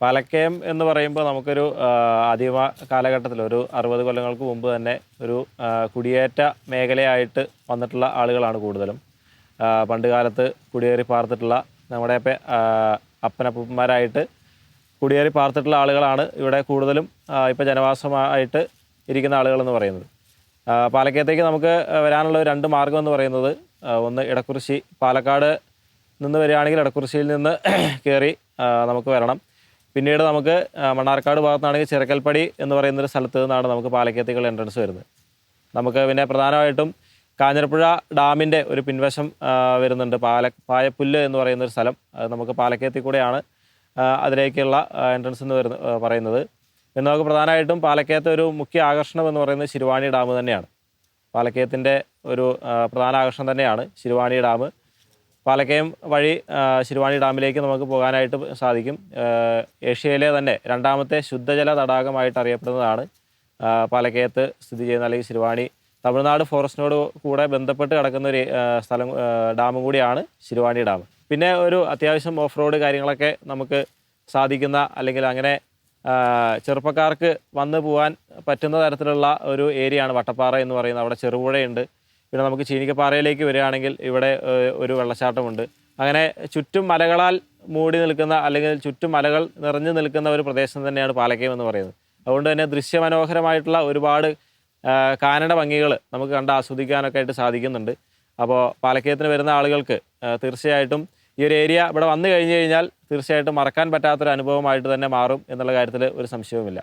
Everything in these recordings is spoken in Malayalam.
പാലക്കയം എന്ന് പറയുമ്പോൾ നമുക്കൊരു ആദിമ കാലഘട്ടത്തിൽ ഒരു 60 കൊല്ലങ്ങൾക്ക് മുമ്പ് തന്നെ ഒരു കുടിയേറ്റ മേഖലയായിട്ട് വന്നിട്ടുള്ള ആളുകളാണ് കൂടുതലും. പണ്ട് കാലത്ത് കുടിയേറി പാർത്തിട്ടുള്ള നമ്മുടെ അപ്പനപ്പന്മാരായിട്ട് കുടിയേറി പാർത്തിട്ടുള്ള ആളുകളാണ് ഇവിടെ കൂടുതലും ഇപ്പോൾ ജനവാസമായിട്ട് ഇരിക്കുന്ന ആളുകളെന്ന് പറയുന്നത്. പാലക്കയത്തേക്ക് നമുക്ക് വരാനുള്ള 2 മാർഗ്ഗം എന്ന് പറയുന്നത്, ഒന്ന് ഇടക്കുറിശ്ശി, പാലക്കാട് നിന്ന് വരികയാണെങ്കിൽ ഇടക്കുറിശ്ശിയിൽ നിന്ന് കയറി നമുക്ക് വരണം. പിന്നീട് നമുക്ക് മണ്ണാർക്കാട് ഭാഗത്താണെങ്കിൽ ചിറക്കൽപ്പടി എന്ന് പറയുന്നൊരു സ്ഥലത്ത് നിന്നാണ് നമുക്ക് പാലക്കയത്തേക്കുള്ള എൻട്രൻസ് വരുന്നത്. നമുക്ക് പിന്നെ പ്രധാനമായിട്ടും കാഞ്ഞിരപ്പുഴ ഡാമിൻ്റെ ഒരു പിൻവശം വരുന്നുണ്ട്, പായപ്പുല്ല് എന്ന് പറയുന്നൊരു സ്ഥലം. അത് നമുക്ക് പാലക്കയത്തിൽ കൂടെയാണ് അതിലേക്കുള്ള എൻട്രൻസ് എന്ന് പറയുന്നത്. പിന്നെ നമുക്ക് പ്രധാനമായിട്ടും പാലക്കയത്തെ ഒരു മുഖ്യ ആകർഷണം എന്ന് പറയുന്നത് ശിരുവാണി ഡാം തന്നെയാണ്. പാലക്കയത്തിൻ്റെ ഒരു പ്രധാന ആകർഷണം തന്നെയാണ് ശിരുവാണി ഡാം. പാലക്കയം വഴി ശിരുവാണി ഡാമിലേക്ക് നമുക്ക് പോകാനായിട്ട് സാധിക്കും. ഏഷ്യയിലെ തന്നെ 2ാമത്തെ ശുദ്ധജല തടാകമായിട്ട് അറിയപ്പെടുന്നതാണ് പാലക്കയത്ത് സ്ഥിതി ചെയ്യുന്ന, അല്ലെങ്കിൽ ശിരുവാണി തമിഴ്നാട് ഫോറസ്റ്റിനോട് കൂടെ ബന്ധപ്പെട്ട് കിടക്കുന്ന ഒരു ഡാമും കൂടിയാണ് ശിരുവാണി ഡാം. പിന്നെ ഒരു അത്യാവശ്യം ഓഫ് റോഡ് കാര്യങ്ങളൊക്കെ നമുക്ക് സാധിക്കുന്ന, അല്ലെങ്കിൽ അങ്ങനെ ചെറുപ്പക്കാർക്ക് വന്നു പോകാൻ പറ്റുന്ന തരത്തിലുള്ള ഒരു ഏരിയയാണ് വട്ടപ്പാറ എന്ന് പറയുന്നത്. അവിടെ ചെറുപുഴയുണ്ട്. പിന്നെ നമുക്ക് ചീനിക്കപ്പാറയിലേക്ക് വരികയാണെങ്കിൽ ഇവിടെ ഒരു വെള്ളച്ചാട്ടമുണ്ട്. അങ്ങനെ ചുറ്റും മലകളാൽ മൂടി നിൽക്കുന്ന, അല്ലെങ്കിൽ ചുറ്റും മലകൾ നിറഞ്ഞു നിൽക്കുന്ന ഒരു പ്രദേശം തന്നെയാണ് പാലക്കയം എന്ന് പറയുന്നത്. അതുകൊണ്ട് തന്നെ ദൃശ്യമനോഹരമായിട്ടുള്ള ഒരുപാട് കാനന ഭംഗികൾ നമുക്ക് കണ്ട് ആസ്വദിക്കാനൊക്കെ ആയിട്ട് സാധിക്കുന്നുണ്ട്. അപ്പോൾ പാലക്കയത്തിന് വരുന്ന ആളുകൾക്ക് തീർച്ചയായിട്ടും ഈ ഒരു ഏരിയ ഇവിടെ വന്നു കഴിഞ്ഞു കഴിഞ്ഞാൽ തീർച്ചയായിട്ടും മറക്കാൻ പറ്റാത്തൊരു അനുഭവമായിട്ട് തന്നെ മാറും എന്നുള്ള കാര്യത്തിൽ ഒരു സംശയവുമില്ല.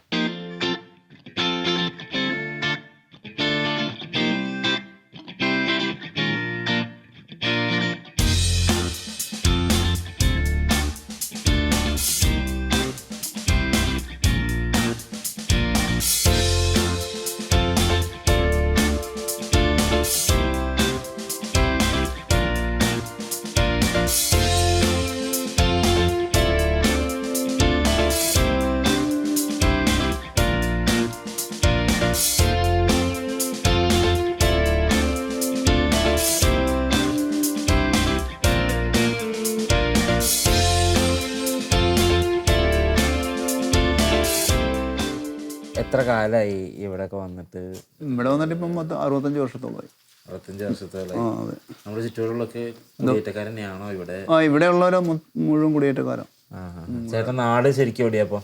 എത്ര കാലമായി ഇവിടെയൊക്കെ വന്നിട്ട്? ഇവിടെ വന്നിട്ട് ഇപ്പം 65 വർഷത്തോളമായി. 65 വർഷത്തോളമായി. നമ്മുടെ ചുറ്റുപാടുകളൊക്കെ കുടിയേറ്റക്കാരൻ തന്നെയാണോ ഇവിടെ? ഇവിടെ ഉള്ളവരോ മുഴുവൻ കുടിയേറ്റക്കാരാണ്. ചേട്ടൻ നാട് ശരിക്കും എവിടെയാ? അപ്പോൾ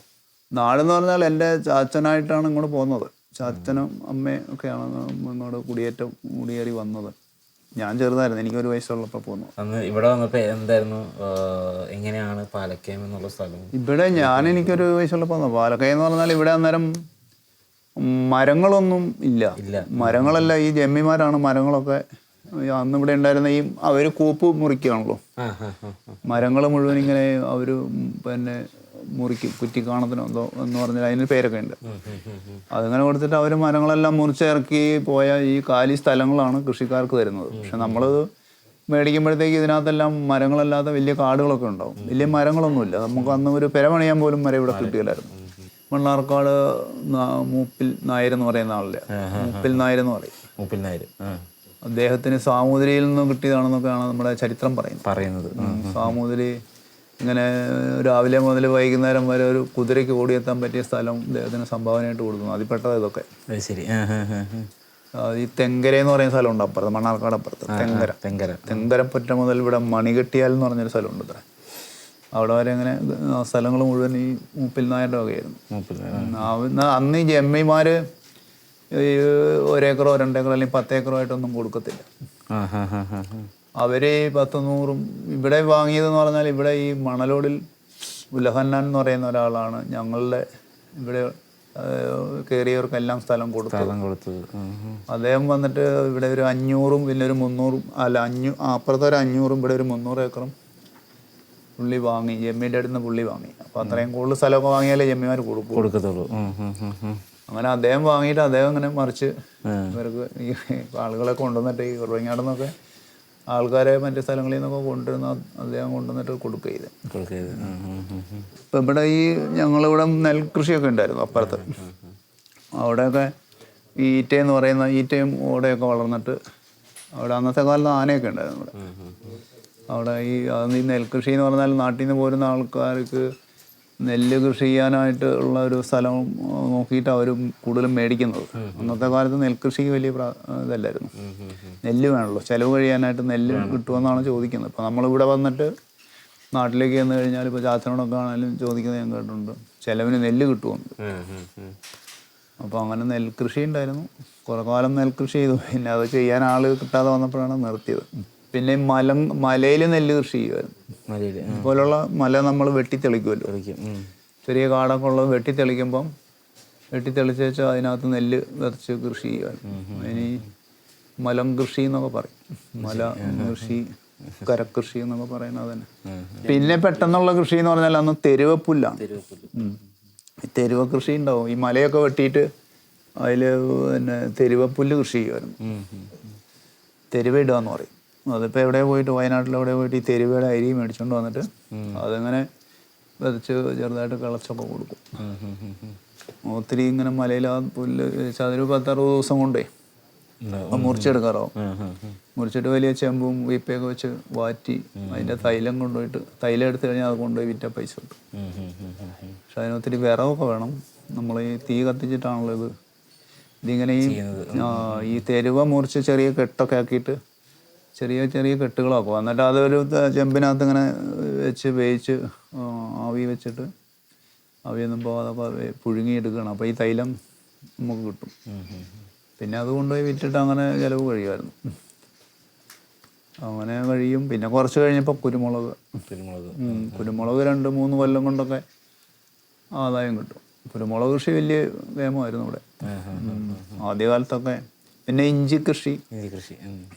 നാടെന്ന് പറഞ്ഞാൽ എൻ്റെ ചാച്ചനായിട്ടാണ് ഇങ്ങോട്ട് പോകുന്നത്. ചാച്ചനും അമ്മയും ഒക്കെയാണ് ഇങ്ങോട്ട് കുടിയേറി വന്നത്. ഞാൻ ചെറുതായിരുന്നു, എനിക്ക് 1 വയസ്സുള്ളപ്പോൾ പോന്നു. അന്ന് ഇവിടെ വന്നപ്പോൾ എന്തായിരുന്നു, എങ്ങനെയാണ് പാലക്കയം എന്നുള്ള സ്ഥലം? ഇവിടെ എനിക്കൊരു 1 വയസ്സുള്ളപ്പോൾ വന്നു. പാലക്കയം എന്ന് പറഞ്ഞാൽ ഇവിടെ അന്നേരം മരങ്ങളൊന്നും ഇല്ല. മരങ്ങളല്ല, ഈ ജമ്മിമാരാണ് മരങ്ങളൊക്കെ. അന്ന് ഇവിടെ ഉണ്ടായിരുന്ന അവർ കൂപ്പ് മുറിക്കുകയാണല്ലോ, മരങ്ങൾ മുഴുവൻ ഇങ്ങനെ അവർ പിന്നെ മുറിക്കും. കുറ്റിക്കാണത്തിനോ എന്തോ എന്ന് പറഞ്ഞാൽ അതിന് പേരൊക്കെ ഉണ്ട്. അതിങ്ങനെ കൊടുത്തിട്ട് അവർ മരങ്ങളെല്ലാം മുറിച്ചിറക്കി പോയ ഈ കാലി സ്ഥലങ്ങളാണ് കൃഷിക്കാർക്ക് തരുന്നത്. പക്ഷെ നമ്മളത് മേടിക്കുമ്പോഴത്തേക്ക് ഇതിനകത്തെല്ലാം മരങ്ങളല്ലാതെ വലിയ കാടുകളൊക്കെ ഉണ്ടാവും. വലിയ മരങ്ങളൊന്നുമില്ല. നമുക്ക് അന്ന് ഒരു പെരമണിയാൻ പോലും മരം ഇവിടെ കിട്ടിയില്ലായിരുന്നു. മണ്ണാർക്കാട് മൂപ്പിൽ നായർ എന്ന് പറയുന്ന ആളില്ലേ, മൂപ്പിൽ നായർ എന്ന് പറയും. മൂപ്പിൽ നായർ അദ്ദേഹത്തിന് സാമൂതിരിയിൽ നിന്നും കിട്ടിയതാണെന്നൊക്കെയാണ് നമ്മുടെ ചരിത്രം പറയുന്നത്. സാമൂതിരി ഇങ്ങനെ രാവിലെ മുതൽ വൈകുന്നേരം വരെ ഒരു കുതിരയ്ക്ക് ഓടിയെത്താൻ പറ്റിയ സ്ഥലം അദ്ദേഹത്തിന് സംഭാവനയായിട്ട് കൊടുക്കുന്നു. അതിൽപ്പെട്ടത് ഇതൊക്കെ. ശരി. ഈ തെങ്കര എന്ന് പറയുന്ന സ്ഥലമുണ്ട് അപ്പുറത്ത്, മണ്ണാർക്കാട് അപ്പുറത്ത്. തെങ്കരപ്പറ്റ മുതൽ ഇവിടെ മണികെട്ടിയാൽ എന്ന് പറഞ്ഞൊരു സ്ഥലമുണ്ട് അത്ര. അവിടെ വരെ ഇങ്ങനെ സ്ഥലങ്ങൾ മുഴുവൻ ഈ മൂപ്പിൽ നായരുടെ വകയായിരുന്നു. അന്ന് ഈ ജമ്മിമാര് 1 ഏക്കറോ 2 ഏക്കറോ അല്ലെങ്കിൽ 10 ഏക്കറോ ആയിട്ടൊന്നും കൊടുക്കത്തില്ല. അവര് 10-100 ഇവിടെ വാങ്ങിയതെന്ന് പറഞ്ഞാൽ, ഇവിടെ ഈ മണലോടിൽ ഉലഹന്നാൻ എന്ന് പറയുന്ന ഒരാളാണ് ഞങ്ങളുടെ ഇവിടെ കയറിയവർക്കെല്ലാം സ്ഥലം കൊടുത്തത്. അദ്ദേഹം വന്നിട്ട് ഇവിടെ ഒരു 500 പിന്നെ ഒരു 300, അല്ല അപ്പുറത്തെ ഒരു 500 ഇവിടെ ഒരു 300 ഏക്കറും പുള്ളി വാങ്ങി. ജമ്മിയുടെ അടുത്ത് നിന്ന് പുള്ളി വാങ്ങി. അപ്പോൾ അത്രയും കൂടുതൽ സ്ഥലമൊക്കെ വാങ്ങിയാലേ ജമ്മിമാർ കൊടുക്കത്തുള്ളൂ. അങ്ങനെ അദ്ദേഹം വാങ്ങിയിട്ട് അദ്ദേഹം ഇങ്ങനെ മറിച്ച് ഇവർക്ക് ഈ ആളുകളെ കൊണ്ടുവന്നിട്ട് ഈ കുറവങ്ങാട് നിന്നൊക്കെ ആൾക്കാരെ മറ്റു സ്ഥലങ്ങളിൽ നിന്നൊക്കെ കൊണ്ടുവരുന്ന അദ്ദേഹം കൊണ്ടുവന്നിട്ട് കൊടുക്കുക. ഇപ്പം ഇവിടെ ഞങ്ങളിവിടെ നെൽകൃഷിയൊക്കെ ഉണ്ടായിരുന്നു അപ്പുറത്ത്. അവിടെയൊക്കെ ഈ ഈറ്റയെന്ന് പറയുന്ന ഈറ്റയും ഓടയൊക്കെ വളർന്നിട്ട് അവിടെ അന്നത്തെ കാലത്ത് ആനയൊക്കെ ഉണ്ടായിരുന്നു ഇവിടെ. അവിടെ ഈ നെൽകൃഷി എന്ന് പറഞ്ഞാൽ നാട്ടിൽ നിന്ന് പോരുന്ന ആൾക്കാർക്ക് നെല്ല് കൃഷി ചെയ്യാനായിട്ട് ഉള്ള ഒരു സ്ഥലം നോക്കിയിട്ട് അവർ കൂടുതലും മേടിക്കുന്നത്. അന്നത്തെ കാലത്ത് നെൽകൃഷിക്ക് വലിയ ഇതല്ലായിരുന്നു. നെല്ല് വേണമല്ലോ, ചിലവ് കഴിയാനായിട്ട് നെല്ല് കിട്ടുമെന്നാണ് ചോദിക്കുന്നത്. ഇപ്പോൾ നമ്മളിവിടെ വന്നിട്ട് നാട്ടിലേക്ക് ചെന്ന് കഴിഞ്ഞാൽ ഇപ്പോൾ ചാച്ചനോടൊക്കെ ആണെങ്കിലും ചോദിക്കുന്നത് ഞാൻ കേട്ടിട്ടുണ്ട്, ചിലവിന് നെല്ല് കിട്ടുമെന്ന്. അപ്പോൾ അങ്ങനെ നെൽകൃഷി ഉണ്ടായിരുന്നു. കുറേ കാലം നെൽകൃഷി ചെയ്തു. പിന്നെ അത് ചെയ്യാൻ ആൾ കിട്ടാതെ വന്നപ്പോഴാണ് നിർത്തിയത്. പിന്നെ മലയിൽ നെല്ല് കൃഷി ചെയ്യുമായിരുന്നു. ഇതുപോലുള്ള മല നമ്മൾ വെട്ടിത്തെളിക്കുമല്ലോ, ചെറിയ കാടൊക്കെ ഉള്ളത് വെട്ടിത്തെളിക്കുമ്പം വെട്ടിത്തെളിച്ച് വെച്ചാൽ അതിനകത്ത് നെല്ല് വിതച്ച് കൃഷി ചെയ്യുമായിരുന്നു. അതിന് മലം കൃഷി എന്നൊക്കെ പറയും. മല കൃഷി, കരകൃഷി എന്നൊക്കെ പറയുന്നത് തന്നെ. പിന്നെ പെട്ടെന്നുള്ള കൃഷി എന്ന് പറഞ്ഞാൽ അന്ന് തെരുവപ്പുല്ലാണ്. തെരുവ കൃഷി ഉണ്ടാവും. ഈ മലയൊക്കെ വെട്ടിയിട്ട് അതിൽ പിന്നെ തെരുവപ്പുല്ല് കൃഷി ചെയ്യുമായിരുന്നു. തെരുവ ഇടുക എന്ന് പറയും. അതിപ്പോൾ എവിടെ പോയിട്ട്, വയനാട്ടിൽ എവിടെ പോയിട്ട് ഈ തെരുവയുടെ അരി മേടിച്ചുകൊണ്ട് വന്നിട്ട് അതങ്ങനെ വിതച്ച് ചെറുതായിട്ട് കിളച്ചൊക്കെ കൊടുക്കും. ഒത്തിരി ഇങ്ങനെ മലയിൽ ആ പുല്ല് അതൊരു 10-60 ദിവസം കൊണ്ടേ മുറിച്ചെടുക്കാറാവും. മുറിച്ചിട്ട് വലിയ ചെമ്പും വീപ്പയൊക്കെ വെച്ച് വാറ്റി അതിൻ്റെ തൈലം കൊണ്ടുപോയിട്ട്, തൈലം എടുത്തു കഴിഞ്ഞാൽ അത് കൊണ്ടുപോയി വിറ്റ പൈസ കിട്ടും. പക്ഷെ അതിനൊത്തിരി വിറകൊക്കെ വേണം. നമ്മൾ ഈ തീ കത്തിച്ചിട്ടാണല്ലോ ഇതിങ്ങനെ ഈ തെരുവ മുറിച്ച് ചെറിയ കെട്ടൊക്കെ ആക്കിയിട്ട് ചെറിയ ചെറിയ കെട്ടുകളാക്കും. എന്നിട്ട് അതൊരു ചെമ്പിനകത്ത് ഇങ്ങനെ വെച്ച് വേവിച്ച് ആവി വെച്ചിട്ട് ആവിയൊന്നും പോകാതെ പുഴുങ്ങിയെടുക്കണം. അപ്പോൾ ഈ തൈലം നമുക്ക് കിട്ടും. പിന്നെ അത് കൊണ്ടുപോയി വിറ്റിട്ട് അങ്ങനെ ചിലവ് കഴിയുമായിരുന്നു. അങ്ങനെ കഴിയും. പിന്നെ കുറച്ച് കഴിഞ്ഞപ്പോൾ കുരുമുളക് 2-3 കൊല്ലം കൊണ്ടൊക്കെ ആദായം കിട്ടും. കുരുമുളക് കൃഷി വലിയ നിയമമായിരുന്നു ഇവിടെ ആദ്യകാലത്തൊക്കെ. പിന്നെ ഇഞ്ചി കൃഷി,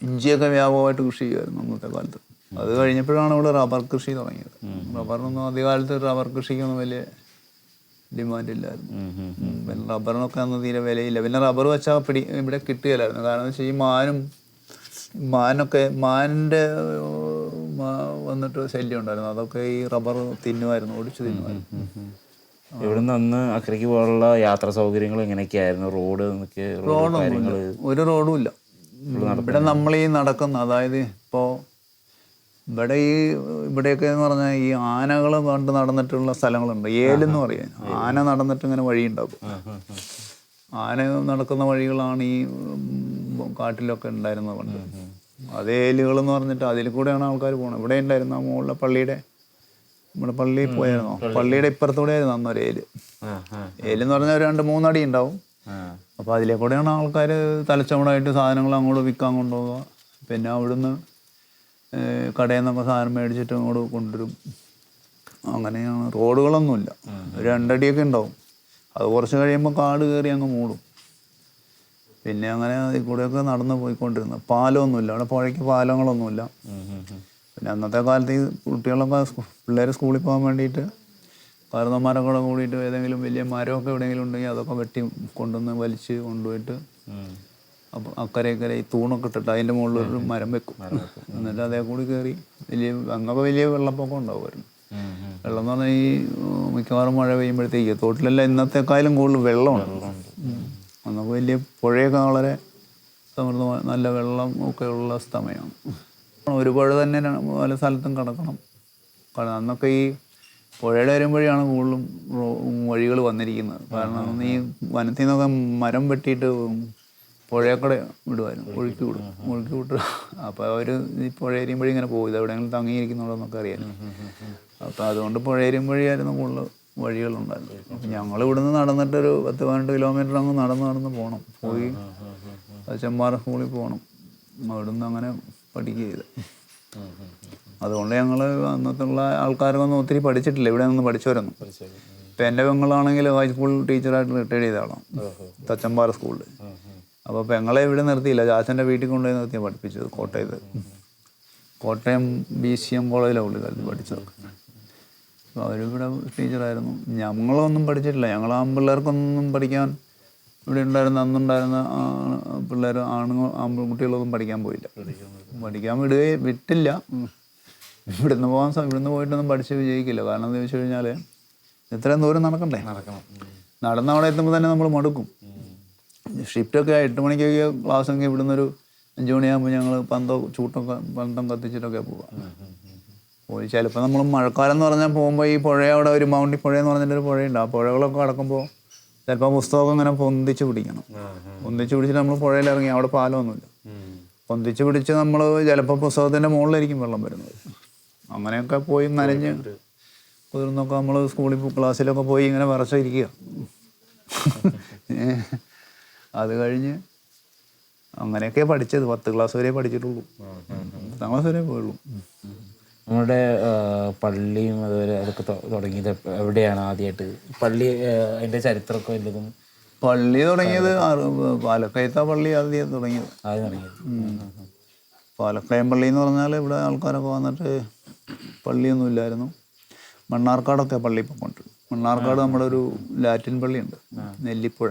ഇഞ്ചിയൊക്കെ വ്യാപകമായിട്ട് കൃഷി ചെയ്യുമായിരുന്നു അന്നത്തെ കാലത്ത്. അത് കഴിഞ്ഞപ്പോഴാണ് ഇവിടെ റബ്ബർ കൃഷി തുടങ്ങിയത്. റബ്ബറിനൊന്നും ആദ്യകാലത്ത് റബ്ബർ കൃഷിക്കൊന്നും വലിയ ഡിമാൻഡില്ലായിരുന്നു. പിന്നെ റബ്ബറിനൊക്കെ അന്ന് തീരെ വിലയില്ല. പിന്നെ റബ്ബർ വെച്ചാൽ ഇവിടെ കിട്ടുകയില്ലായിരുന്നു. കാരണം എന്ന് വെച്ചാൽ ഈ മാനിൻ്റെ വന്നിട്ട് ശല്യം ഉണ്ടായിരുന്നു. അതൊക്കെ ഈ റബ്ബർ തിന്നുമായിരുന്നു, ഒടിച്ചു തിന്നുമായിരുന്നു. ഇവിടുന്ന് അന്ന് അക്കരയ്ക്ക് പോകാനുള്ള യാത്രാ സൗകര്യങ്ങൾ എങ്ങനെയൊക്കെയായിരുന്നു? റോഡൊന്നുമില്ല, ഒരു റോഡും ഇല്ല. ഇവിടെ നമ്മൾ ഈ നടക്കുന്ന, അതായത് ഇപ്പോൾ ഇവിടെയൊക്കെ എന്ന് പറഞ്ഞാൽ ഈ ആനകൾ പണ്ട് നടന്നിട്ടുള്ള സ്ഥലങ്ങളുണ്ട്. ഏലെന്ന് പറയാൻ, ആന നടന്നിട്ട് ഇങ്ങനെ വഴിയുണ്ടാകും. ആന നടക്കുന്ന വഴികളാണ് ഈ കാട്ടിലൊക്കെ ഉണ്ടായിരുന്നത് പണ്ട്. അതേ ഏലുകൾ എന്ന് പറഞ്ഞിട്ട് അതിൽ കൂടെയാണ് ആൾക്കാർ പോകുന്നത്. ഇവിടെ ഉണ്ടായിരുന്നു ആ മുകളിലെ പള്ളിയുടെ, നമ്മുടെ പള്ളിയിൽ പോയായിരുന്നോ, പള്ളിയുടെ ഇപ്പുറത്തൂടെ ആയിരുന്നു അന്നൊരു ഏലെന്ന് പറഞ്ഞാൽ ഒരു 2-3 അടി ഉണ്ടാവും. അപ്പോൾ അതിലെ കൂടെയാണ് ആൾക്കാർ തലച്ചമടായിട്ട് സാധനങ്ങൾ അങ്ങോട്ട് വിൽക്കാൻ കൊണ്ടുപോകുക. പിന്നെ അവിടുന്ന് കടയിൽ നിന്നൊക്കെ സാധനം മേടിച്ചിട്ട് അങ്ങോട്ട് കൊണ്ടുവരും. അങ്ങനെയാണ്. റോഡുകളൊന്നുമില്ല, 2 അടിയൊക്കെ ഉണ്ടാവും. അത് കുറച്ച് കഴിയുമ്പോൾ കാട് കയറി അങ്ങ് മൂടും. പിന്നെ അങ്ങനെ അതിൽ കൂടെയൊക്കെ നടന്ന് പോയിക്കൊണ്ടിരുന്നു. പാലമൊന്നുമില്ല അവിടെ, പുഴയ്ക്ക് പാലങ്ങളൊന്നുമില്ല. പിന്നെ അന്നത്തെ കാലത്ത് ഈ കുട്ടികളൊക്കെ പിള്ളേർ സ്കൂളിൽ പോകാൻ വേണ്ടിയിട്ട് കാരണന്മാരൊക്കെ കൂടെ കൂടിയിട്ട് ഏതെങ്കിലും വലിയ മരമൊക്കെ എവിടെയെങ്കിലും ഉണ്ടെങ്കിൽ അതൊക്കെ വെട്ടി കൊണ്ടുവന്ന് വലിച്ച് കൊണ്ടുപോയിട്ട് അപ്പോൾ അക്കരെ ഈ തൂണൊക്കെ ഇട്ടിട്ട് അതിൻ്റെ മുകളിൽ ഒരു മരം വെക്കും. എന്നിട്ട് അതേ കൂടി കയറി അന്നൊക്കെ വലിയ വെള്ളപ്പൊക്കം ഉണ്ടാവുമായിരുന്നു. വെള്ളം എന്ന് പറഞ്ഞാൽ ഈ മിക്കവാറും മഴ പെയ്യുമ്പോഴത്തേക്ക് തോട്ടിലെല്ലാം ഇന്നത്തെക്കാളും കൂടുതൽ വെള്ളമുണ്ട്. അന്നൊക്കെ വലിയ പുഴയൊക്കെ വളരെ സമൃദ്ധമായ നല്ല വെള്ളം ഒക്കെ ഉള്ള സമയമാണ്. ഒരുപാട് തന്നെ പല സ്ഥലത്തും കിടക്കണം. കാരണം അന്നൊക്കെ ഈ പുഴയുടെ വരുമ്പോഴാണ് കൂടുതലും വഴികൾ വന്നിരിക്കുന്നത്. കാരണം അന്ന് ഈ വനത്തിൽ നിന്നൊക്കെ മരം വെട്ടിയിട്ട് പുഴയക്കൂടെ വിടുമായിരുന്നു, ഒഴുക്കി വിട്ട്. അപ്പോൾ അവർ ഈ പുഴയരിയും വഴി ഇങ്ങനെ പോകും, ഇത് എവിടെയെങ്കിലും തങ്ങിയിരിക്കുന്നുണ്ടോയെന്നൊക്കെ അറിയാൻ. അപ്പോൾ അതുകൊണ്ട് പുഴയരിയും വഴിയായിരുന്നു കൂടുതൽ വഴികളുണ്ടായിരുന്നു. അപ്പം ഞങ്ങൾ ഇവിടുന്ന് നടന്നിട്ടൊരു 10-12 കിലോമീറ്റർ അങ്ങ് നടന്ന് പോകണം. പോയി ചെമ്മാറ സ്കൂളിൽ പോകണം. അവിടുന്ന് അങ്ങനെ പഠിക്കുക ചെയ്ത്. അതുകൊണ്ട് ഞങ്ങൾ അന്നത്തുള്ള ആൾക്കാരൊന്നും ഒത്തിരി പഠിച്ചിട്ടില്ല, ഇവിടെ നിന്ന് പഠിച്ചവരൊന്നും. ഇപ്പം എൻ്റെ പെങ്ങളാണെങ്കിൽ ഹൈസ്കൂൾ ടീച്ചറായിട്ട് റിട്ടയർഡ് ചെയ്ത ആളാണ് തച്ചമ്പാറ സ്കൂളിൽ. അപ്പോൾ പെങ്ങളെ ഇവിടെ നിർത്തിയില്ല, ചാച്ചൻ്റെ വീട്ടിൽ കൊണ്ടുപോയി നിർത്തിയാണ് പഠിപ്പിച്ചത്. കോട്ടയം BCM കോളേജിലാണ് പുള്ളിക്കാലത്ത് പഠിച്ചത്. അപ്പോൾ അവരിവിടെ ടീച്ചറായിരുന്നു. ഞങ്ങളൊന്നും പഠിച്ചിട്ടില്ല. ഞങ്ങൾ ആൺപിള്ളേർക്കൊന്നും പഠിക്കാൻ ഇവിടെ അന്നുണ്ടായിരുന്ന പിള്ളേർ ആൺകുട്ടികളൊന്നും പഠിക്കാൻ പോയില്ല. പഠിക്കാൻ വിട്ടില്ല. ഇവിടുന്ന് പോയിട്ടൊന്നും പഠിച്ച് വിജയിക്കില്ല. കാരണം എന്താ വെച്ച് കഴിഞ്ഞാൽ ഇത്രയും ദൂരം നടക്കണം. നടന്ന് അവിടെ എത്തുമ്പോൾ തന്നെ നമ്മൾ മടുക്കും. ഷിഫ്റ്റൊക്കെ 8 മണിക്കൊക്കെ ക്ലാസ്സെങ്കിൽ ഇവിടുന്ന് ഒരു 5 മണിയാകുമ്പോൾ ഞങ്ങൾ പന്തം കത്തിച്ചിട്ടൊക്കെ പോവുക. പോയി ചിലപ്പോൾ നമ്മൾ മഴക്കാലം എന്ന് പറഞ്ഞാൽ പോകുമ്പോൾ ഈ പുഴ അവിടെ ഒരു മൗണ്ടി പുഴ എന്ന് പറഞ്ഞിട്ടൊരു പുഴയുണ്ട്. ആ പുഴകളൊക്കെ കടക്കുമ്പോൾ ചിലപ്പോൾ പുസ്തകമൊക്കെ ഇങ്ങനെ പൊന്തിച്ച് പിടിക്കണം. പൊന്തിച്ച് പിടിച്ചിട്ട് നമ്മൾ പുഴയിൽ ഇറങ്ങി, അവിടെ പാലമൊന്നുമില്ല, പൊന്തിച്ച് പിടിച്ച് നമ്മൾ ചിലപ്പോൾ പുസ്തകത്തിൻ്റെ മുകളിലായിരിക്കും വെള്ളം വരുന്നത്. അങ്ങനെയൊക്കെ പോയി നനഞ്ഞ് കുതിർന്നൊക്കെ നമ്മൾ സ്കൂളിൽ ക്ലാസ്സിലൊക്കെ പോയി ഇങ്ങനെ വിറച്ചിരിക്കുക. അത് കഴിഞ്ഞ് അങ്ങനെയൊക്കെ പഠിച്ചത്. 10 ക്ലാസ് വരെ പഠിച്ചിട്ടുള്ളൂ, 10ാം ക്ലാസ് വരെ പോയുള്ളൂ. നമ്മുടെ പള്ളിയും അതുപോലെ അതൊക്കെ തുടങ്ങിയത് എവിടെയാണ് ആദ്യമായിട്ട്? പള്ളി അതിൻ്റെ ചരിത്രമൊക്കെ വല്ലതും? പള്ളി തുടങ്ങിയത് പാലക്കയത്ത പള്ളി ആദ്യം തുടങ്ങിയത്. പാലക്കയം പള്ളി എന്ന് പറഞ്ഞാൽ ഇവിടെ ആൾക്കാരൊക്കെ വന്നിട്ട് പള്ളിയൊന്നും ഇല്ലായിരുന്നു. മണ്ണാർക്കാടൊക്കെ പള്ളി ഇപ്പം കൊണ്ട്. മണ്ണാർക്കാട് നമ്മുടെ ഒരു ലാറ്റിൻ പള്ളിയുണ്ട്, നെല്ലിപ്പുഴ.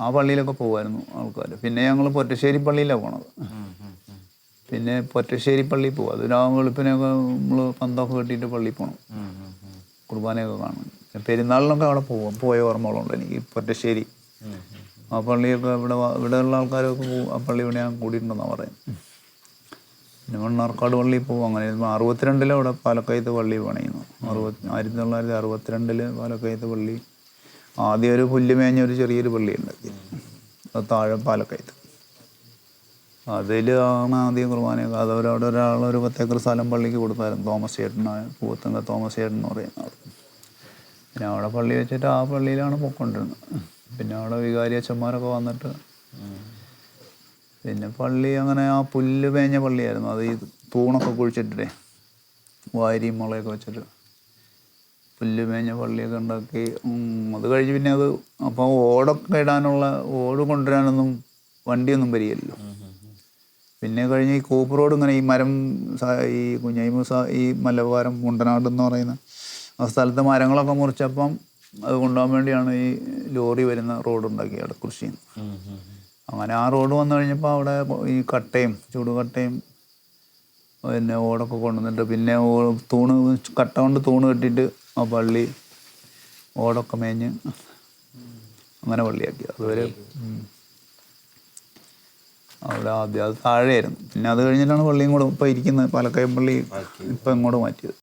ആ പള്ളിയിലൊക്കെ പോകുമായിരുന്നു ആൾക്കാർ. പിന്നെ ഞങ്ങൾ പൊറ്റശ്ശേരി പള്ളിയിലാണ് പോണത്. പിന്നെ പൊറ്റശ്ശേരി പള്ളിയിൽ പോകും. അത് രാവിലെ വെളുപ്പിനൊക്കെ നമ്മൾ പന്തൊക്കെ കെട്ടിയിട്ട് പള്ളിയിൽ പോകണം, കുർബാനയൊക്കെ കാണും. പെരുന്നാളിനൊക്കെ അവിടെ പോയ ഓർമ്മകളുണ്ട് എനിക്ക്. പൊറ്റശ്ശേരി ആ പള്ളിയൊക്കെ ഇവിടെയുള്ള ആൾക്കാരൊക്കെ പോകും. ആ പള്ളി ഇവിടെ ഞാൻ കൂടിയിട്ടുണ്ടെന്നാണ് പറയുന്നത്. പിന്നെ മണ്ണാർക്കാട് പള്ളിയിൽ പോകും. അങ്ങനെ 62 അവിടെ പാലക്കയത്ത് പള്ളി പണിയുന്നു. 1962 പാലക്കയത്ത് പള്ളി. ആദ്യം ഒരു പുല്ലുമേഞ്ഞ ഒരു ചെറിയൊരു പള്ളി ഉണ്ടാക്കി, അത് താഴെ പാലക്കയത്ത്. അതിലാണ് ആദ്യം കുർബാനയൊക്കെ. അതവരവിടെ ഒരു 10 ഏക്കർ സ്ഥലം പള്ളിക്ക് കൊടുത്തായിരുന്നു. തോമസ് ചേട്ടനായ പൂവത്തങ്ക തോമസ് ചേട്ടൻ എന്ന് പറയുന്ന ആൾ. പിന്നെ അവിടെ പള്ളി വെച്ചിട്ട് ആ പള്ളിയിലാണ് പൊയ്ക്കൊണ്ടിരുന്നത്. പിന്നെ അവിടെ വികാരി അച്ഛന്മാരൊക്കെ വന്നിട്ട് പിന്നെ പള്ളി അങ്ങനെ ആ പുല്ല് മേഞ്ഞ പള്ളിയായിരുന്നു. അത് ഈ തൂണൊക്കെ കുഴിച്ചിട്ടേ വാരിയും മുളയൊക്കെ വെച്ചിട്ട് പുല്ല് മേഞ്ഞ പള്ളിയൊക്കെ ഉണ്ടാക്കി. അത് കഴിഞ്ഞ് പിന്നെ അത് അപ്പോൾ ഓടൊക്കെ ഇടാനുള്ള ഓട് കൊണ്ടുവരാനൊന്നും വണ്ടിയൊന്നും വരികയല്ലോ. പിന്നെ കഴിഞ്ഞ് ഈ കൂപ്പ് റോഡ് ഇങ്ങനെ ഈ മരം ഈ കുഞ്ഞൈമൂസ ഈ മലബാരം മുണ്ടനാട് എന്ന് പറയുന്ന ആ സ്ഥലത്ത് മരങ്ങളൊക്കെ മുറിച്ചപ്പം അത് കൊണ്ടുപോകാൻ വേണ്ടിയാണ് ഈ ലോറി വരുന്ന റോഡ് ഉണ്ടാക്കിയത് അവിടെ കൃഷിയിൽ. അങ്ങനെ ആ റോഡ് വന്നു കഴിഞ്ഞപ്പോൾ അവിടെ ഈ കട്ടയും ചൂടുകട്ടയും പിന്നെ ഓടൊക്കെ കൊണ്ടുവന്നിട്ട് പിന്നെ കട്ട കൊണ്ട് തൂണ് കെട്ടിയിട്ട് ആ പള്ളി ഓടൊക്കെ മേഞ്ഞ് അങ്ങനെ പള്ളിയാക്കി. അതുവരെ അവിടെ ആദ്യം അത് താഴെയായിരുന്നു. പിന്നെ അത് കഴിഞ്ഞിട്ടാണ് പള്ളിയും കൂടെ ഇപ്പം ഇരിക്കുന്നത്. പാലക്കയം പള്ളി ഇപ്പം ഇങ്ങോട്ട് മാറ്റിയത്.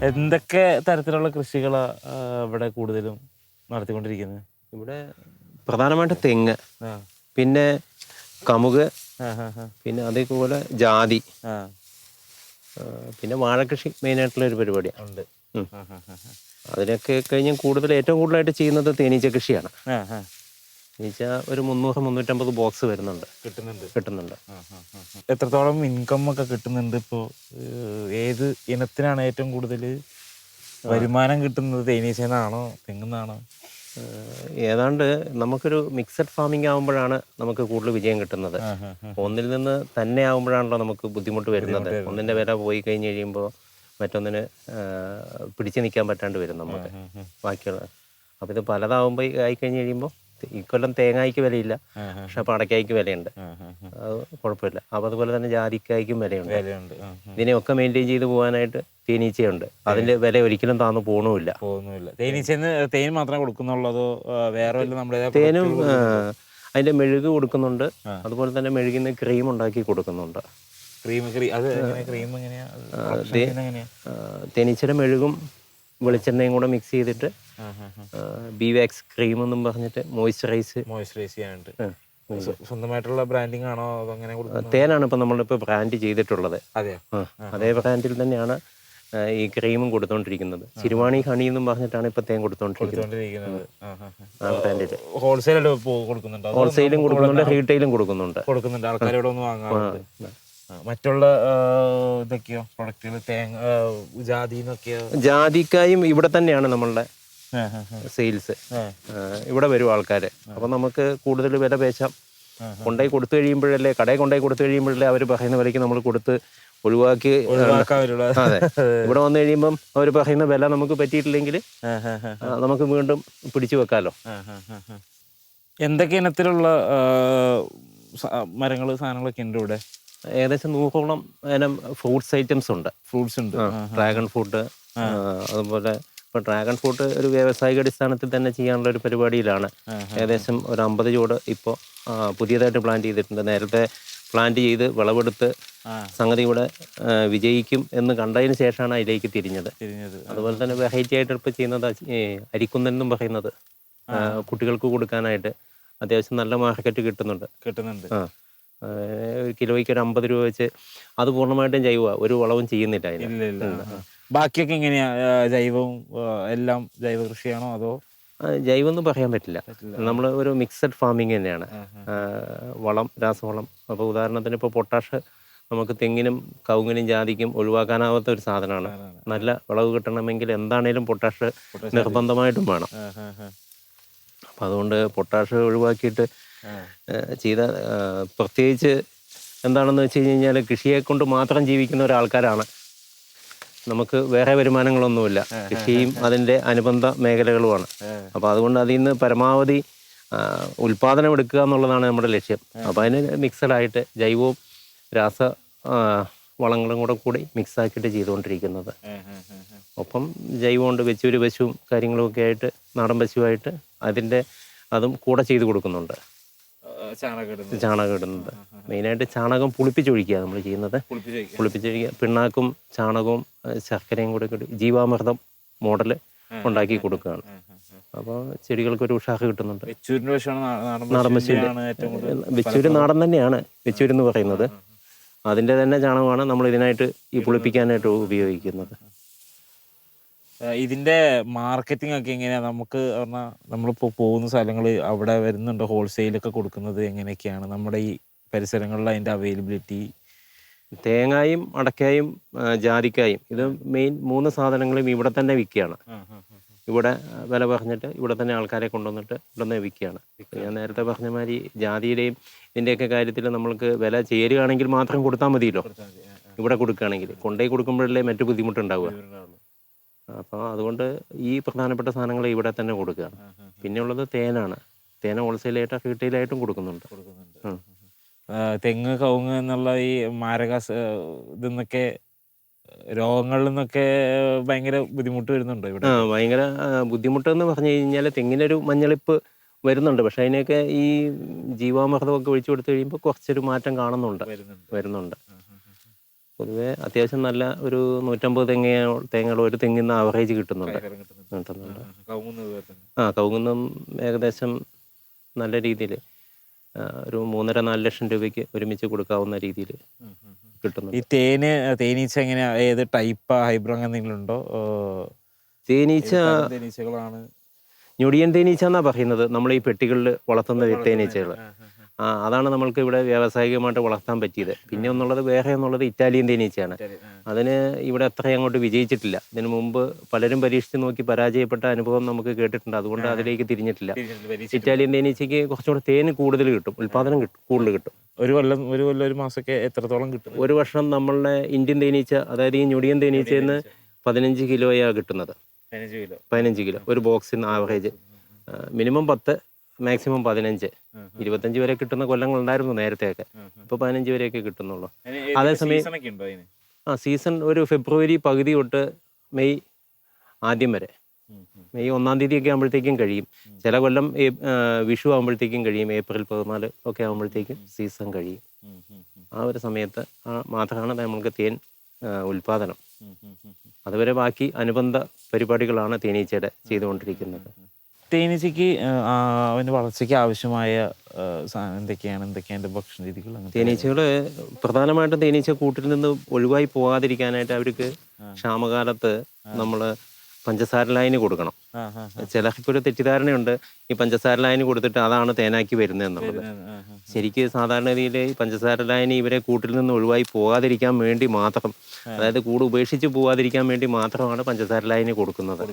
എന്തൊക്കെ തരത്തിലുള്ള കൃഷികളാണ് ഇവിടെ കൂടുതലും നടത്തിക്കൊണ്ടിരിക്കുന്നത്? ഇവിടെ പ്രധാനമായിട്ട് തെങ്ങ്, പിന്നെ കമുക്, പിന്നെ അതേപോലെ ജാതി, പിന്നെ വാഴക്കൃഷി മെയിനായിട്ടുള്ള ഒരു പരിപാടിയാണ് ഉണ്ട്. അതിനൊക്കെ കഴിഞ്ഞ് ഏറ്റവും കൂടുതലായിട്ട് ചെയ്യുന്നത് തേനീച്ച കൃഷിയാണ്. തേനീച്ച ഒരു 300-350 ബോക്സ് കിട്ടുന്നുണ്ട്. എത്രത്തോളം ഇൻകം ഒക്കെ കിട്ടുന്നുണ്ട് ഇപ്പോൾ? ഏത് ഇനത്തിനാണ് ഏറ്റവും കൂടുതൽ വരുമാനം കിട്ടുന്നത്? തേനീച്ചന്നാണോ തെങ്ങുന്നാണോ? ഏതാണ്ട് നമുക്കൊരു മിക്സഡ് ഫാമിംഗ് ആകുമ്പോഴാണ് നമുക്ക് കൂടുതൽ വിജയം കിട്ടുന്നത്. ഒന്നിൽ നിന്ന് തന്നെ ആകുമ്പോഴാണല്ലോ നമുക്ക് ബുദ്ധിമുട്ട് വരുന്നത്. ഒന്നിൻ്റെ വില പോയി കഴിഞ്ഞ് കഴിയുമ്പോൾ മറ്റൊന്നിന് പിടിച്ചു നിൽക്കാൻ പറ്റാണ്ട് വരും നമുക്ക് ബാക്കിയുള്ള. അപ്പോൾ ഇത് പലതാവുമ്പോൾ ആയിക്കഴിഞ്ഞ് കഴിയുമ്പോൾ ഇക്കൊല്ലം തേങ്ങായ്ക്ക് വിലയില്ല, പക്ഷെ അപ്പോൾ അടയ്ക്കായ്ക്ക് വിലയുണ്ട്, അത് കുഴപ്പമില്ല. അപ്പോൾ അതുപോലെ തന്നെ ജാതിക്കായ്ക്കും വിലയുണ്ട്. ഇതിനെയൊക്കെ മെയിൻറ്റെയിൻ ചെയ്ത് പോകാനായിട്ട് തേനീച്ചയുണ്ട്. അതിൻ്റെ വില ഒരിക്കലും താന്നു പോകുന്നില്ല. തേനീച്ചന്ന് തേൻ മാത്രമേ കൊടുക്കുന്നുള്ളൂ അതോ വേറെ വല്ല നമ്മുടെ തേനും അതിൻ്റെ മെഴുക് കൊടുക്കുന്നുണ്ട്. അതുപോലെ തന്നെ മെഴുകിന്ന് ക്രീം ഉണ്ടാക്കി കൊടുക്കുന്നുണ്ട്. തേനീച്ചയുടെ മെഴുകും വെളിച്ചെണ്ണയും കൂടെ മിക്സ് ചെയ്തിട്ട് ബി വാക്സ് ക്രീം എന്നും പറഞ്ഞിട്ട് മോയ്സ്ചറൈസ് ചെയ്യാനുണ്ട്. സ്വന്തമായിട്ടുള്ള ബ്രാൻഡിങ് ആണോ അങ്ങനെ? തേനാണ് ഇപ്പം നമ്മളിപ്പോൾ ബ്രാൻഡ് ചെയ്തിട്ടുള്ളത്. അതേ ബ്രാൻഡിൽ തന്നെയാണ് ഈ ക്രീമും കൊടുത്തോണ്ടിരിക്കുന്നത്. സിരുവാണി ഹണി എന്നും പറഞ്ഞിട്ടാണ് ഇപ്പൊ തേൻ കൊടുത്തോണ്ടിരിക്കുന്നത്. ഹോൾസെയിലും കൊടുക്കുന്നുണ്ട്, റീറ്റെയിലും കൊടുക്കുന്നുണ്ട്. മറ്റുള്ള ഇതൊക്കെയോ പ്രൊഡക്റ്റുകൾ തേങ്ങ ജാതിന്നൊക്കെയോ? ജാതിക്കായും ഇവിടെ തന്നെയാണ് നമ്മളുടെ സെയിൽസ്. ഇവിടെ വരും ആൾക്കാർ. അപ്പം നമുക്ക് കൂടുതൽ വില പേശാം. കൊണ്ടുപോയി കൊടുത്തു കഴിയുമ്പോഴല്ലേ, കടയിൽ കൊണ്ടുപോയി കൊടുത്തു കഴിയുമ്പോഴല്ലേ അവർ പറയുന്ന വിലയ്ക്ക് നമ്മൾ കൊടുത്ത് ഒഴിവാക്കി. അതെ, ഇവിടെ വന്നു കഴിയുമ്പം അവർ പറയുന്ന വില നമുക്ക് പറ്റിയിട്ടില്ലെങ്കിൽ നമുക്ക് വീണ്ടും പിടിച്ചു വെക്കാമല്ലോ. എന്തൊക്കെ ഇനത്തിലുള്ള മരങ്ങൾ സാധനങ്ങളൊക്കെ ഉണ്ട് ഇവിടെ? ഏകദേശം 100ഓളം ഇനം ഫ്രൂട്ട്സ് ഐറ്റംസ് ഉണ്ട്. ഫ്രൂട്ട്സ് ഉണ്ട്. ഡ്രാഗൺ ഫ്രൂട്ട്, അതുപോലെ ഇപ്പോൾ ഡ്രാഗൺ ഫ്രൂട്ട് ഒരു വ്യാവസായിക അടിസ്ഥാനത്തിൽ തന്നെ ചെയ്യാനുള്ള ഒരു പരിപാടിയിലാണ്. ഏകദേശം ഒരു 50 ചുവട് ഇപ്പോൾ പുതിയതായിട്ട് പ്ലാന്റ് ചെയ്തിട്ടുണ്ട്. നേരത്തെ പ്ലാന്റ് ചെയ്ത് വിളവെടുത്ത് സംഗതി ഇവിടെ വിജയിക്കും എന്ന് കണ്ടതിന് ശേഷമാണ് അതിലേക്ക് തിരിഞ്ഞത്. അതുപോലെ തന്നെ വെറൈറ്റി ആയിട്ട് ഇപ്പോൾ ചെയ്യുന്നത് അരിക്കുന്നൻ എന്നും പറയുന്നത് കുട്ടികൾക്ക് കൊടുക്കാനായിട്ട് അത്യാവശ്യം നല്ല മാർക്കറ്റ് കിട്ടുന്നുണ്ട്. ഒരു കിലോയ്ക്ക് ഒരു 50 രൂപ വെച്ച്. അത് പൂർണ്ണമായിട്ടും ജൈവ, ഒരു വളവും ചെയ്യുന്നില്ല അതിന്. ബാക്കിയൊക്കെ എങ്ങനെയാ? ജൈവവും എല്ലാം ജൈവ കൃഷിയാണോ അതോ? ജൈവം ഒന്നും പറയാൻ പറ്റില്ല. നമ്മൾ ഒരു മിക്സഡ് ഫാമിങ് തന്നെയാണ്. വളം, രാസവളം. അപ്പോൾ ഉദാഹരണത്തിന് ഇപ്പോൾ പൊട്ടാഷ് നമുക്ക് തെങ്ങിനും കവുങ്ങിനും ജാതിക്കും ഒഴിവാക്കാനാവാത്ത ഒരു സാധനമാണ്. നല്ല വിളവ് കിട്ടണമെങ്കിൽ എന്താണേലും പൊട്ടാഷ് നിർബന്ധമായിട്ടും വേണം. അപ്പം അതുകൊണ്ട് പൊട്ടാഷ് ഒഴിവാക്കിയിട്ട് ചെയ്ത, പ്രത്യേകിച്ച് എന്താണെന്ന് വെച്ച് കഴിഞ്ഞാൽ കൃഷിയെ കൊണ്ട് മാത്രം ജീവിക്കുന്ന ഒരാൾക്കാരാണ്. നമുക്ക് വേറെ വരുമാനങ്ങളൊന്നുമില്ല. കൃഷിയും അതിൻ്റെ അനുബന്ധ മേഖലകളുമാണ്. അപ്പോൾ അതുകൊണ്ട് അതിൽ നിന്ന് പരമാവധി ഉൽപ്പാദനം എടുക്കുക എന്നുള്ളതാണ് നമ്മുടെ ലക്ഷ്യം. അപ്പോൾ അതിന് മിക്സഡായിട്ട് ജൈവവും രാസ വളങ്ങളും കൂടി മിക്സാക്കിയിട്ട് ചെയ്തുകൊണ്ടിരിക്കുന്നത്. ഒപ്പം ജൈവമുണ്ട്, വെച്ചൂര് പശുവും കാര്യങ്ങളുമൊക്കെ ആയിട്ട്, നാടൻ പശുവായിട്ട് അതും കൂടെ ചെയ്ത് കൊടുക്കുന്നുണ്ട്. ചാണകം ഇടുന്നത് മെയിനായിട്ട് ചാണകം പുളിപ്പിച്ചൊഴിക്കുക നമ്മൾ ചെയ്യുന്നത്. പുളിപ്പിച്ചൊഴിക്കുക, പിണ്ണാക്കും ചാണകവും ശർക്കരയും കൂടി ജീവാമൃതം മോഡൽ ഉണ്ടാക്കി കൊടുക്കുകയാണ്. അപ്പോൾ ചെടികൾക്കൊരു ഉഷാറ് കിട്ടുന്നുണ്ട്. നാടൻ പശുവിൻ്റെ വെച്ചൂര് നാടൻ തന്നെയാണ് വെച്ചൂര് എന്ന് പറയുന്നത്. അതിൻ്റെ തന്നെ ചാണകമാണ് നമ്മൾ ഇതിനായിട്ട് ഈ പുളിപ്പിക്കാനായിട്ട് ഉപയോഗിക്കുന്നത്. ഇതിന്റെ മാർക്കറ്റിംഗ് ഒക്കെ എങ്ങനെയാ? നമുക്ക് പറഞ്ഞാൽ നമ്മളിപ്പോൾ പോകുന്ന സ്ഥലങ്ങൾ അവിടെ വരുന്നുണ്ട്, ഹോൾസെയിലൊക്കെ കൊടുക്കുന്നത് എങ്ങനെയൊക്കെയാണ് നമ്മുടെ ഈ പരിസരങ്ങളിൽ അതിന്റെ അവൈലബിലിറ്റി? തേങ്ങായും അടക്കയും ജാതിക്കായും ഇത് മെയിൻ 3 സാധനങ്ങളും ഇവിടെ തന്നെ വിൽക്കുകയാണ്. ഇവിടെ വില പറഞ്ഞിട്ട് ഇവിടെ തന്നെ ആൾക്കാരെ കൊണ്ടുവന്നിട്ട് ഇവിടെ നിന്ന് വിൽക്കുകയാണ്. ഞാൻ നേരത്തെ പറഞ്ഞ മാതിരി ജാതിയുടെയും ഇതിൻ്റെയൊക്കെ കാര്യത്തിൽ നമ്മൾക്ക് വില ചേരുകയാണെങ്കിൽ മാത്രം കൊടുത്താൽ മതിയല്ലോ. ഇവിടെ കൊടുക്കുകയാണെങ്കിൽ കൊണ്ടുപോയി കൊടുക്കുമ്പോഴല്ലേ മറ്റു ബുദ്ധിമുട്ടുണ്ടാവുക. അപ്പോൾ അതുകൊണ്ട് ഈ പ്രധാനപ്പെട്ട സാധനങ്ങൾ ഇവിടെ തന്നെ കൊടുക്കുകയാണ്. പിന്നെ ഉള്ളത് തേനാണ്. തേന ഹോൾസെയിലായിട്ട് റീറ്റെയിലായിട്ടും കൊടുക്കുന്നുണ്ട്. തെങ്ങ്, കവുങ്ങ് എന്നുള്ള ഈ മാരക ഇതെന്നൊക്കെ രോഗങ്ങളിൽ നിന്നൊക്കെ ഭയങ്കര ബുദ്ധിമുട്ട് വരുന്നുണ്ടോ ഇവിടെ? ഭയങ്കര ബുദ്ധിമുട്ടെന്ന് പറഞ്ഞു കഴിഞ്ഞാൽ തെങ്ങിനൊരു മഞ്ഞളിപ്പ് വരുന്നുണ്ട്. പക്ഷെ അതിനെയൊക്കെ ഈ ജീവാമൃതമൊക്കെ ഒഴിച്ചു കൊടുത്തു കഴിയുമ്പോൾ കുറച്ചൊരു മാറ്റം വരുന്നുണ്ട്. പൊതുവെ അത്യാവശ്യം നല്ല ഒരു 150 തേങ്ങകൾ ഒരു തെങ്ങിന്ന് ആവറേജ് കിട്ടുന്നുണ്ട്. കവുങ്ങുന്നും ഏകദേശം നല്ല രീതിയിൽ ഒരു 3.5-4 ലക്ഷം രൂപയ്ക്ക് ഒരുമിച്ച് കൊടുക്കാവുന്ന രീതിയിൽ കിട്ടുന്നു. ഈ തേനീച്ച എങ്ങനെയാ? ഏത് ടൈപ്പ്, ഹൈബ്രിഡ് എന്തെങ്കിലും ഉണ്ടോ? തേനീച്ചകളാണ് ഞൊടിയൻ തേനീച്ച എന്നാ പറയുന്നത്. നമ്മൾ ഈ പെട്ടികളിൽ വളർത്തുന്ന തേനീച്ചകൾ അതാണ് നമ്മൾക്ക് ഇവിടെ വ്യാവസായികമായിട്ട് വളർത്താൻ പറ്റിയത്. പിന്നെ വേറെ ഇറ്റാലിയൻ തേനീച്ചയാണ്. അതിന് ഇവിടെ അത്രയും അങ്ങോട്ട് വിജയിച്ചിട്ടില്ല. ഇതിനു മുമ്പ് പലരും പരീക്ഷിച്ച് നോക്കി പരാജയപ്പെട്ട അനുഭവം നമുക്ക് കേട്ടിട്ടുണ്ട്. അതുകൊണ്ട് അതിലേക്ക് തിരിഞ്ഞിട്ടില്ല. ഇറ്റാലിയൻ തേനീച്ചയ്ക്ക് കുറച്ചുകൂടെ തേന് കൂടുതൽ കിട്ടും, ഉൽപ്പാദനം കൂടുതൽ കിട്ടും. ഒരു കൊല്ലം ഒരു മാസമൊക്കെ എത്രത്തോളം കിട്ടും? ഒരു വർഷം നമ്മളുടെ ഇന്ത്യൻ തേനീച്ച, അതായത് ഈ ഞൊടിയൻ തേനീച്ചയിൽ നിന്ന് 15 കിലോയാണ് കിട്ടുന്നത്. 15 കിലോ ഒരു ബോക്സിൽ നിന്ന് ആവറേജ്. മിനിമം 10, മാക്സിമം 15, 25 വരെ കിട്ടുന്ന കൊല്ലങ്ങൾ ഉണ്ടായിരുന്നു നേരത്തെയൊക്കെ. ഇപ്പോൾ 15 വരെയൊക്കെ കിട്ടുന്നുള്ളൂ. അതേസമയം സീസൺ ഒരു ഫെബ്രുവരി പകുതി തൊട്ട് മെയ് ആദ്യം വരെ. മെയ് 1-ാം തീയതിയൊക്കെ ആകുമ്പോഴത്തേക്കും കഴിയും. ചില കൊല്ലം വിഷു ആകുമ്പോഴത്തേക്കും കഴിയും. ഏപ്രിൽ 14 ഒക്കെ ആകുമ്പോഴത്തേക്കും സീസൺ കഴിയും. ആ ഒരു സമയത്ത് മാത്രമാണ് നമുക്ക് തേൻ ഉൽപാദനം. അതുവരെ ബാക്കി അനുബന്ധ പരിപാടികളാണ് തേനീച്ചയുടെ ചെയ്തുകൊണ്ടിരിക്കുന്നത്. തേനീച്ചയ്ക്ക് അവൻ്റെ വളർച്ചയ്ക്ക് ആവശ്യമായ എന്തൊക്കെയാണ് ഭക്ഷണ രീതികൾ? തേനീച്ചകൾ പ്രധാനമായിട്ടും തേനീച്ച കൂട്ടിൽ നിന്ന് ഒഴിവായി പോകാതിരിക്കാനായിട്ട് അവർക്ക് ക്ഷാമകാലത്ത് നമ്മൾ പഞ്ചസാര ലായനി കൊടുക്കണം. ചിലർക്കൊരു തെറ്റിദ്ധാരണയുണ്ട് ഈ പഞ്ചസാര ലായനി കൊടുത്തിട്ട് അതാണ് തേനാക്കി വരുന്നതെന്നുള്ളത്. ശരിക്കും സാധാരണ രീതിയിൽ ഈ പഞ്ചസാര ലായനി ഇവരെ കൂട്ടിൽ നിന്ന് ഒഴിവായി പോകാതിരിക്കാൻ വേണ്ടി മാത്രം, അതായത് കൂട് ഉപേക്ഷിച്ച് പോകാതിരിക്കാൻ വേണ്ടി മാത്രമാണ് പഞ്ചസാര ലായനി കൊടുക്കുന്നത്.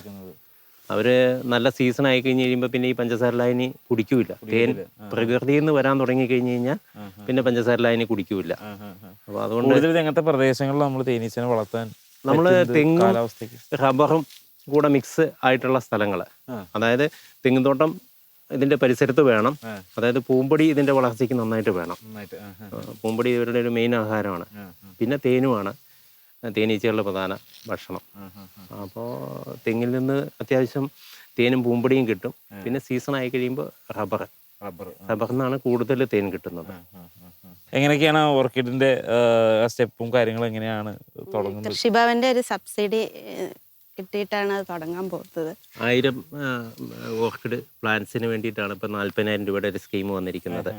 അവർ നല്ല സീസൺ ആയി കഴിഞ്ഞ് കഴിയുമ്പോൾ പിന്നെ ഈ പഞ്ചസാര ലായനി കുടിക്കൂല. തേൻ പ്രകൃതിയിൽ നിന്ന് വരാൻ തുടങ്ങി കഴിഞ്ഞ് കഴിഞ്ഞാൽ പിന്നെ പഞ്ചസാര ലായനി കുടിക്കൂല. അപ്പോൾ അതുകൊണ്ട് അങ്ങനത്തെ പ്രദേശങ്ങളിൽ നമ്മൾ തേനീച്ചനെ വളർത്താൻ നമ്മൾ തെങ്ങും റബ്ബറും കൂടെ മിക്സ് ആയിട്ടുള്ള സ്ഥലങ്ങൾ, അതായത് തെങ്ങുതോട്ടം ഇതിന്റെ പരിസരത്ത് വേണം. അതായത് പൂമ്പൊടി ഇതിന്റെ വളർച്ചയ്ക്ക് നന്നായിട്ട് വേണം. പൂമ്പൊടി ഇവരുടെ ഒരു മെയിൻ ആഹാരമാണ്. പിന്നെ തേനുമാണ് തേനീച്ചകളുടെ പ്രധാന ഭക്ഷണം. അപ്പോൾ തെങ്ങിൽ നിന്ന് അത്യാവശ്യം തേനും പൂമ്പൊടിയും കിട്ടും. പിന്നെ സീസൺ ആയി കഴിയുമ്പോൾ റബ്ബറിൽ നിന്നാണ് കൂടുതൽ തേൻ കിട്ടുന്നത്. എങ്ങനെയൊക്കെയാണ് ഓർക്കിഡിന്റെ സ്റ്റെപ്പും കാര്യങ്ങളും എങ്ങനെയാണ് തുടങ്ങുന്നത്? കൃഷിഭവന്റെ ഒരു സബ്സിഡി കിട്ടിയിട്ടാണ് അത് തുടങ്ങാൻ പോകുന്നത്. 1000 ഓർക്കിഡ് പ്ലാന്റ്സിന് വേണ്ടിയിട്ടാണ് ഇപ്പോൾ 40,000 രൂപയുടെ ഒരു സ്കീം വന്നിരിക്കുന്നത്.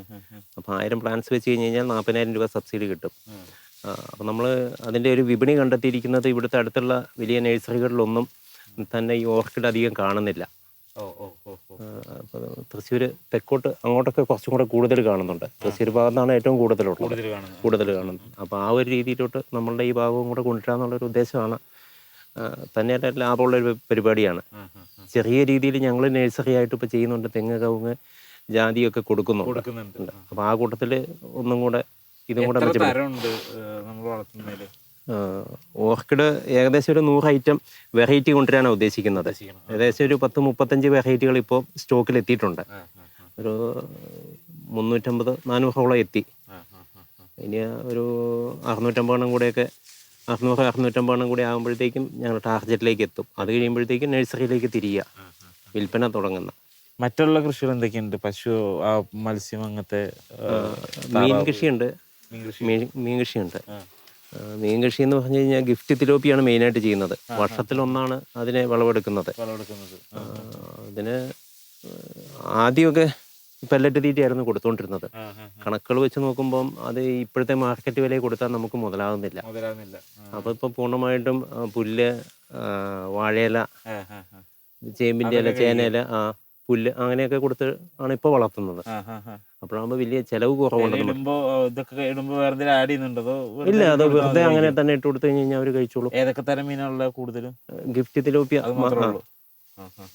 അപ്പോൾ 1000 പ്ലാന്റ്സ് വെച്ച് കഴിഞ്ഞ് കഴിഞ്ഞാൽ 40,000 രൂപ സബ്സിഡി കിട്ടും. അപ്പോൾ നമ്മൾ അതിൻ്റെ ഒരു വിപണി കണ്ടെത്തിയിരിക്കുന്നത് ഇവിടുത്തെ അടുത്തുള്ള വലിയ നഴ്സറികളിലൊന്നും തന്നെ ഈ ഓർക്കിഡ് അധികം കാണുന്നില്ല. അപ്പോൾ തൃശ്ശൂർ തെക്കോട്ട് അങ്ങോട്ടൊക്കെ കുറച്ചും കൂടെ കൂടുതൽ കാണുന്നുണ്ട്. തൃശ്ശൂർ ഭാഗത്താണ് ഏറ്റവും കൂടുതൽ കാണുന്നത്. അപ്പോൾ ആ ഒരു രീതിയിലോട്ട് നമ്മളുടെ ഈ ഭാഗവും കൂടെ കൊണ്ടുവരാന്നുള്ളൊരു ഉദ്ദേശമാണ്. തന്നെയല്ല ലാഭമുള്ളൊരു പരിപാടിയാണ്. ചെറിയ രീതിയിൽ ഞങ്ങൾ നഴ്സറി ആയിട്ട് ഇപ്പോൾ ചെയ്യുന്നുണ്ട്. തെങ്ങ്, കവുങ്ങ്, ജാതിയൊക്കെ കൊടുക്കുന്നുണ്ട്. അപ്പോൾ ആ കൂട്ടത്തിൽ ഒന്നും കൂടെ ഇതും കൂടെ ഓർക്കിഡ് ഏകദേശം ഒരു 100 ഐറ്റം വെറൈറ്റി കൊണ്ടുവരാനാണ് ഉദ്ദേശിക്കുന്നത്. ഏകദേശം ഒരു 10-35 വെറൈറ്റികൾ ഇപ്പോൾ സ്റ്റോക്കിൽ എത്തിയിട്ടുണ്ട്. ഒരു 350-400 എത്തി. ഇനി ഒരു 650 കൂടെയൊക്കെ 600-650 കൂടി ആകുമ്പോഴത്തേക്കും ഞങ്ങൾ ടാർഗറ്റിലേക്ക് എത്തും. അത് കഴിയുമ്പോഴത്തേക്കും നഴ്സറിയിലേക്ക് തിരിയുക, വിൽപ്പന തുടങ്ങുന്ന. മറ്റുള്ള കൃഷികൾ എന്തൊക്കെയുണ്ട്? പശു, മത്സ്യം, അങ്ങനത്തെ മീൻ കൃഷിയുണ്ട്. മീൻ കൃഷി എന്ന് പറഞ്ഞു കഴിഞ്ഞാൽ ഗിഫ്റ്റ് തിലോപ്പിയാണ് മെയിനായിട്ട് ചെയ്യുന്നത്. വർഷത്തിലൊന്നാണ് അതിനെ വിളവെടുക്കുന്നത്. അതിന് ആദ്യമൊക്കെ പെല്ലറ്റ് തീറ്റയായിരുന്നു കൊടുത്തുകൊണ്ടിരുന്നത്. കണക്കുകൾ വെച്ച് നോക്കുമ്പം അത് ഇപ്പോഴത്തെ മാർക്കറ്റ് വിലയിൽ കൊടുത്താൽ നമുക്ക് മുതലാകുന്നില്ല. അപ്പോൾ ഇപ്പോൾ പൂർണ്ണമായിട്ടും പുല്ല്, വാഴയില, ചേമ്പിൻ്റെ ഇല, ചേനയില, പുല്ല് അങ്ങനെയൊക്കെ കൊടുത്ത് ആണ് ഇപ്പോൾ വളർത്തുന്നത്. അപ്പോഴാകുമ്പോൾ വലിയ ചെലവ് കുറവുണ്ട്. ഇല്ല, അത് വെറുതെ അങ്ങനെ തന്നെ ഇട്ട് കൊടുത്തു കഴിഞ്ഞ് കഴിഞ്ഞാൽ അവർ കഴിച്ചോളൂ. ഏതൊക്കെ തരം മീനുള്ള കൂടുതലും? Gift tilapia.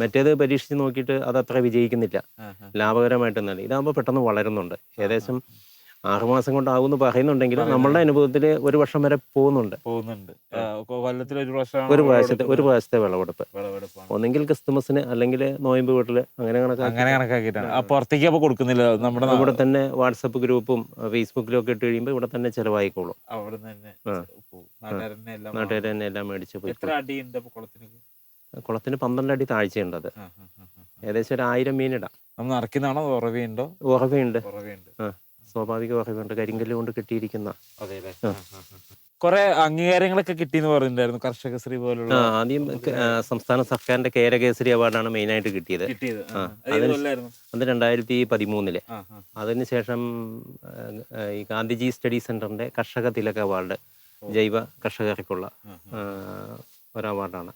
മറ്റേത് പരീക്ഷിച്ച് നോക്കിയിട്ട് അത് അത്ര വിജയിക്കുന്നില്ല, ലാഭകരമായിട്ടൊന്നല്ല. ഇതാകുമ്പോൾ പെട്ടെന്ന് വളരുന്നുണ്ട്. ഏകദേശം 6 മാസം കൊണ്ടാകുമെന്ന് പറയുന്നുണ്ടെങ്കിലും നമ്മളുടെ അനുഭവത്തിൽ 1 വർഷം വരെ പോകുന്നുണ്ട്. ഒരു പ്രാവശ്യത്തെ വിളവെടുപ്പ്. ഒന്നെങ്കിൽ ക്രിസ്തുമസിന് അല്ലെങ്കിൽ നോയമ്പ് വീട്ടില് അങ്ങനെ കണക്കാക്കിയിട്ടാണ്. പുറത്തേക്ക് അപ്പോൾ കൊടുക്കുന്നില്ല. നമ്മുടെ തന്നെ വാട്സപ്പ് ഗ്രൂപ്പും ഫേസ്ബുക്കിലും ഒക്കെ ഇട്ട് കഴിയുമ്പോൾ ഇവിടെ തന്നെ ചിലവായിക്കോളും. നാട്ടുകാർ തന്നെ എല്ലാം മേടിച്ച് പോയി. കുളത്തിന് 12 അടി താഴ്ചയുണ്ട്. ഏകദേശം ഒരു 1000 മീനിടാം. ഉറവയുണ്ട്. സ്വാഭാവിക ഉറവയുണ്ട്. കരിങ്കല്ല് കൊണ്ട് കെട്ടിയിരിക്കുന്ന. കുറെ അംഗീകാരങ്ങളൊക്കെ കിട്ടിയെന്ന് പറയുന്നുണ്ടായിരുന്നു. കർഷകശ്രീ പോലുള്ള. ആദ്യം സംസ്ഥാന സർക്കാരിന്റെ കേരകേസരി അവാർഡാണ് മെയിനായിട്ട് കിട്ടിയത്. അത് 2013. അതിനുശേഷം ഈ ഗാന്ധിജി സ്റ്റഡി സെന്ററിന്റെ കർഷക തിലക അവാർഡ്, ജൈവ കർഷകർക്കുള്ള ഒരു അവാർഡാണ്.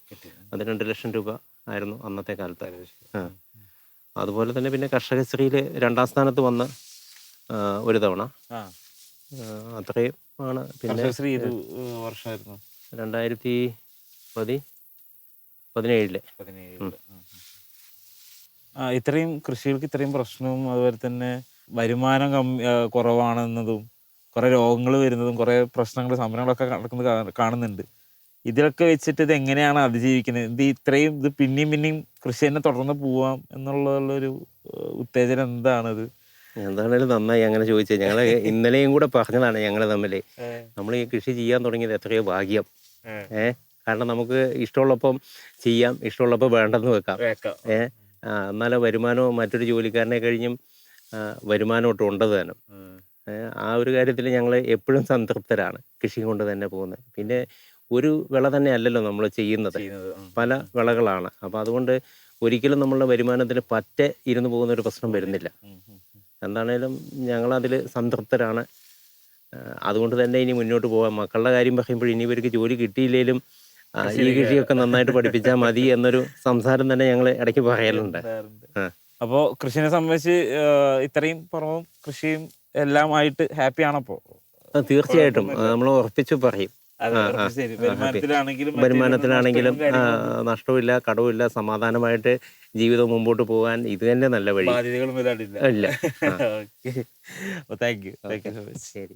അത് 2 ലക്ഷം രൂപ ആയിരുന്നു അന്നത്തെ കാലത്ത്. അതുപോലെ തന്നെ പിന്നെ കർഷകശ്രീയിൽ 2ാം സ്ഥാനത്ത് വന്ന് ഒരു തവണ. അത്രയും ആണ്. പിന്നെ 2017. ഇത്രയും കൃഷികൾക്ക് ഇത്രയും പ്രശ്നവും അതുപോലെ തന്നെ വരുമാനം കുറവാണെന്നതും കുറെ രോഗങ്ങൾ വരുന്നതും കുറെ പ്രശ്നങ്ങൾ, സമരങ്ങളൊക്കെ നടക്കുന്നത് കാണുന്നുണ്ട്. ഇതിലൊക്കെ വെച്ചിട്ട് ഇത് എങ്ങനെയാണ് അതിജീവിക്കുന്നത്? ഇത് പിന്നെയും കൃഷി തന്നെ തുടർന്ന് പോവാം എന്നുള്ളൊരു ഉത്തേജനം എന്താണത്? എന്താണേലും നന്നായി അങ്ങനെ ചോദിച്ചത്. ഞങ്ങൾ ഇന്നലെയും കൂടെ പറഞ്ഞതാണ് ഞങ്ങൾ തമ്മിൽ. നമ്മൾ ഈ കൃഷി ചെയ്യാൻ തുടങ്ങിയത് എത്രയോ ഭാഗ്യം. കാരണം നമുക്ക് ഇഷ്ടമുള്ളപ്പം ചെയ്യാം, ഇഷ്ടമുള്ളപ്പോൾ വേണ്ടെന്ന് വെക്കാം. എന്നാലും വരുമാനവും മറ്റൊരു ജോലിക്കാരനെ കഴിഞ്ഞും വരുമാനമൊട്ടും ഉണ്ട് താനും. ആ ഒരു കാര്യത്തിൽ ഞങ്ങൾ എപ്പോഴും സംതൃപ്തരാണ് കൃഷി കൊണ്ട് തന്നെ പോകുന്നത്. പിന്നെ ഒരു വിള തന്നെ അല്ലല്ലോ നമ്മൾ ചെയ്യുന്നത്, പല വിളകളാണ്. അപ്പോൾ അതുകൊണ്ട് ഒരിക്കലും നമ്മളുടെ വരുമാനത്തിന് പറ്റെ ഇരുന്ന് പോകുന്ന ഒരു പ്രശ്നം വരുന്നില്ല. എന്താണേലും ഞങ്ങളതിൽ സംതൃപ്തരാണ്. അതുകൊണ്ട് തന്നെ ഇനി മുന്നോട്ട് പോകാം. മക്കളുടെ കാര്യം പറയുമ്പോൾ ഇനി ഇവർക്ക് ജോലി കിട്ടിയില്ലെങ്കിലും ഈ കൃഷിയൊക്കെ നന്നായിട്ട് പഠിപ്പിച്ചാൽ മതി എന്നൊരു സംസാരം തന്നെ ഞങ്ങൾ ഇടയ്ക്ക് പറയലുണ്ട്. ആ. അപ്പോൾ കൃഷിനെ സംബന്ധിച്ച് ഇത്രയും പുറവും കൃഷിയും എല്ലാം ആയിട്ട് ഹാപ്പി ആണപ്പോ? തീർച്ചയായിട്ടും നമ്മൾ ഉറപ്പിച്ചു പറയും. വരുമാനത്തിലാണെങ്കിലും നഷ്ടമില്ല, കടവുമില്ല, സമാധാനമായിട്ട് ജീവിതം മുമ്പോട്ട് പോകാൻ ഇത് തന്നെ നല്ല വഴി. ബാധ്യതകളും ഇല്ല. Thank you. ശരി.